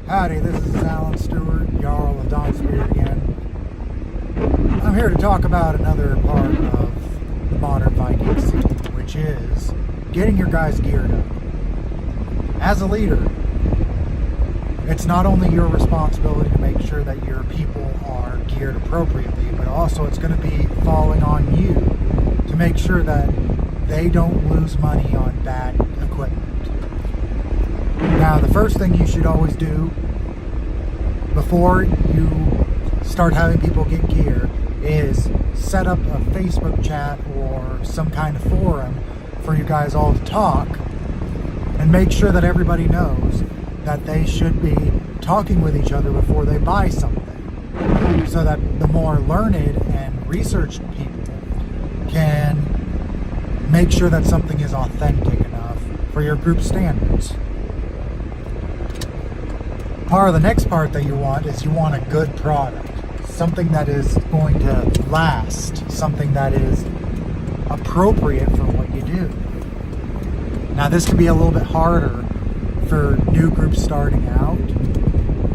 Howdy, this is Alan Stewart, Jarl of Dansk again. I'm here to talk about another part of the modern Viking scene, which is getting your guys geared up. As a leader, it's not only your responsibility to make sure that your people are geared appropriately, but also it's going to be falling on you to make sure that they don't lose money on bad equipment. Now, the first thing you should always do before you start having people get gear is set up a Facebook chat or some kind of forum for you guys all to talk, and make sure that everybody knows that they should be talking with each other before they buy something, so that the more learned and researched people can make sure that something is authentic enough for your group standards. The next part that you want is you want a good product, something that is going to last, something that is appropriate for what you do. Now, this can be a little bit harder for new groups starting out,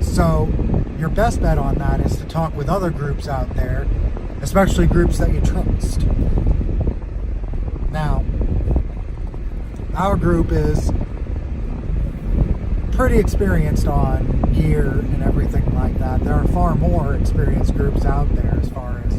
so your best bet on that is to talk with other groups out there, especially groups that you trust. Now, our group is pretty experienced on gear and everything like that. There are far more experienced groups out there as far as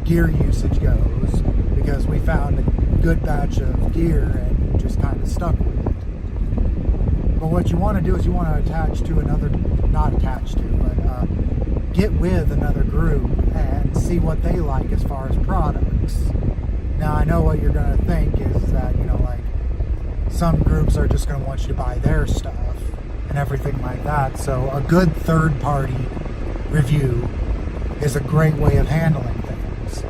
gear usage goes, because we found a good batch of gear and just kind of stuck with it. But what you want to do is you want to attach to another, not attach to, but get with another group and see what they like as far as products. Now, I know what you're going to think is that, like, some groups are just going to want you to buy their stuff and everything like that. So a good third-party review is a great way of handling things.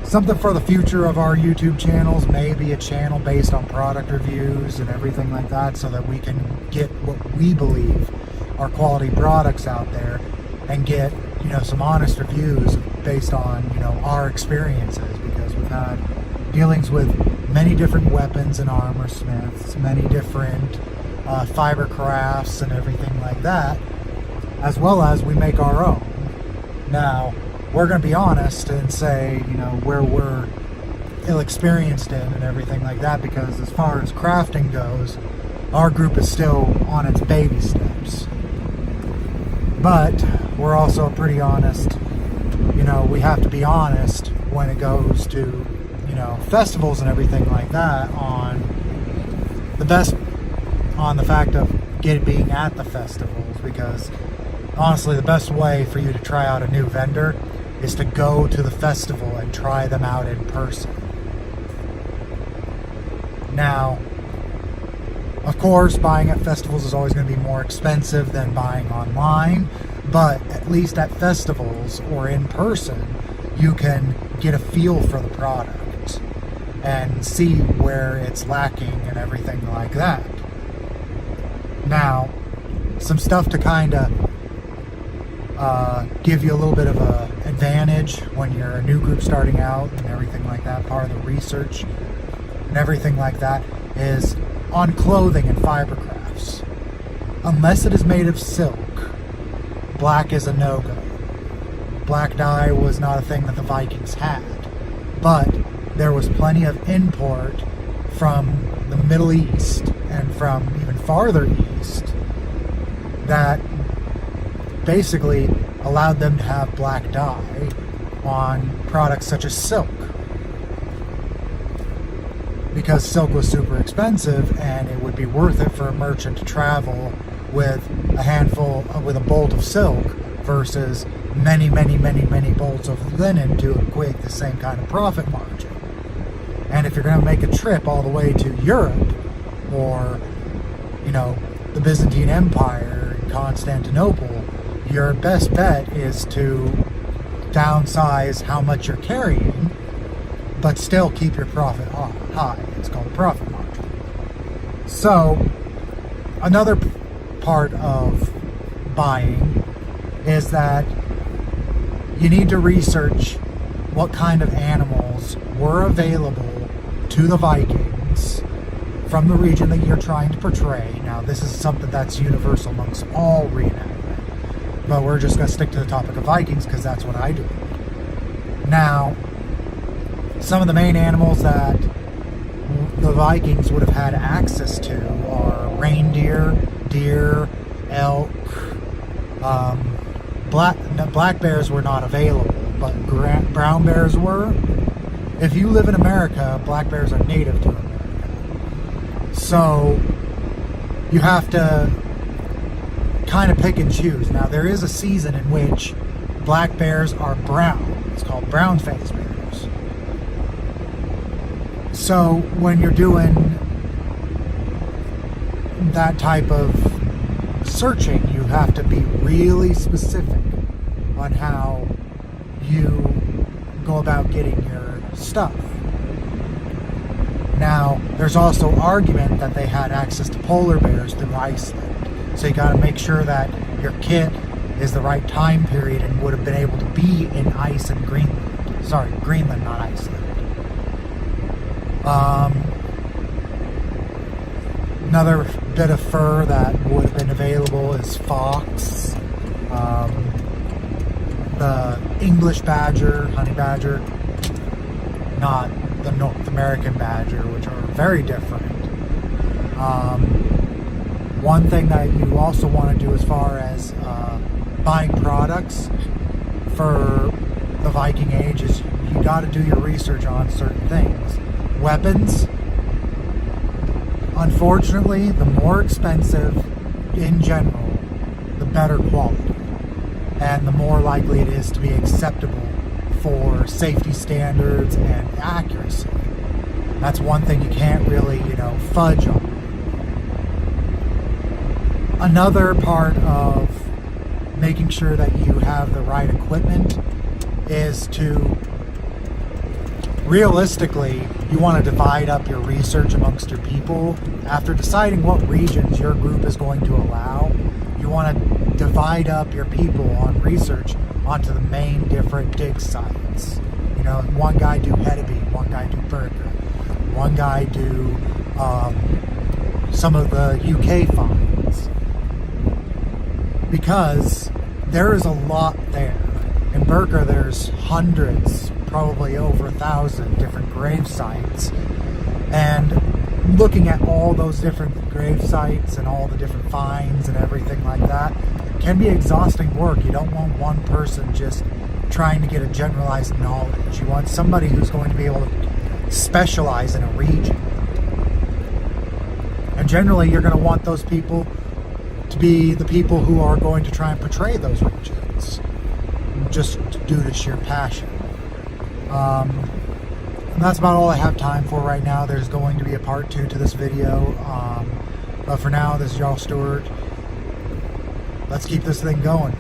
Something for the future of our YouTube channels, maybe a channel based on product reviews and everything like that, so that we can get what we believe are quality products out there and get, some honest reviews based on, our experiences, because we've had dealings with many different weapons and armor smiths, many different fiber crafts and everything like that, as well as we make our own. Now, we're going to be honest and say, where we're ill-experienced in and everything like that, because as far as crafting goes, our group is still on its baby steps. But we're also pretty honest. We have to be honest when it goes to, festivals and everything like that, on the fact of being at the festivals, because honestly, the best way for you to try out a new vendor is to go to the festival and try them out in person. Now, of course, buying at festivals is always going to be more expensive than buying online, but at least at festivals or in person, you can get a feel for the product and see where it's lacking and everything like that. Now, some stuff to kind of give you a little bit of a advantage when you're a new group starting out and everything like that, part of the research and everything like that, is on clothing and fiber crafts. Unless it is made of silk, black is a no-go. Black dye was not a thing that the Vikings had, but there was plenty of import from the Middle East and from even farther east that basically allowed them to have black dye on products such as silk, because silk was super expensive and it would be worth it for a merchant to travel with a bolt of silk versus many bolts of linen to equate the same kind of profit margin. And if you're going to make a trip all the way to Europe or, the Byzantine Empire and Constantinople, your best bet is to downsize how much you're carrying, but still keep your profit high. It's called a profit margin. So, another part of buying is that you need to research what kind of animals were available to the Vikings from the region that you're trying to portray. Now, this is something that's universal amongst all reenactment, but we're just going to stick to the topic of Vikings because that's what I do. Now, some of the main animals that the Vikings would have had access to are reindeer, deer, elk. Black bears were not available, but brown bears were. If you live in America, black bears are native to America. So you have to kind of pick and choose. Now, there is a season in which black bears are brown. It's called brown-faced bears. So when you're doing that type of searching, you have to be really specific on how you go about getting your stuff. Now, there's also argument that they had access to polar bears through Iceland. So you got to make sure that your kit is the right time period and would have been able to be in ice in Greenland. Sorry, Greenland, not Iceland. Another bit of fur that would have been available is fox, the English badger, honey badger, not the North American badger, which are very different. One thing that you also want to do as far as buying products for the Viking Age is you got to do your research on certain things. Weapons, unfortunately, the more expensive in general, the better quality, and the more likely it is to be acceptable for safety standards and accuracy. That's one thing you can't really, fudge on. Another part of making sure that you have the right equipment is to, realistically, you want to divide up your research amongst your people. After deciding what regions your group is going to allow, you want to divide up your people on research onto the main different dig sites. One guy do Hedeby, one guy do Burger, one guy do some of the UK finds. Because there is a lot there. In Burka, there's hundreds, probably over 1,000 different grave sites. And looking at all those different grave sites and all the different finds and everything like that can be exhausting work. You don't want one person just trying to get a generalized knowledge. You want somebody who's going to be able to specialize in a region. And generally, you're going to want those people to be the people who are going to try and portray those regions, just due to sheer passion. And that's about all I have time for right now. There's going to be a part 2 to this video, but for now, this is Jarls Stewart. Let's keep this thing going.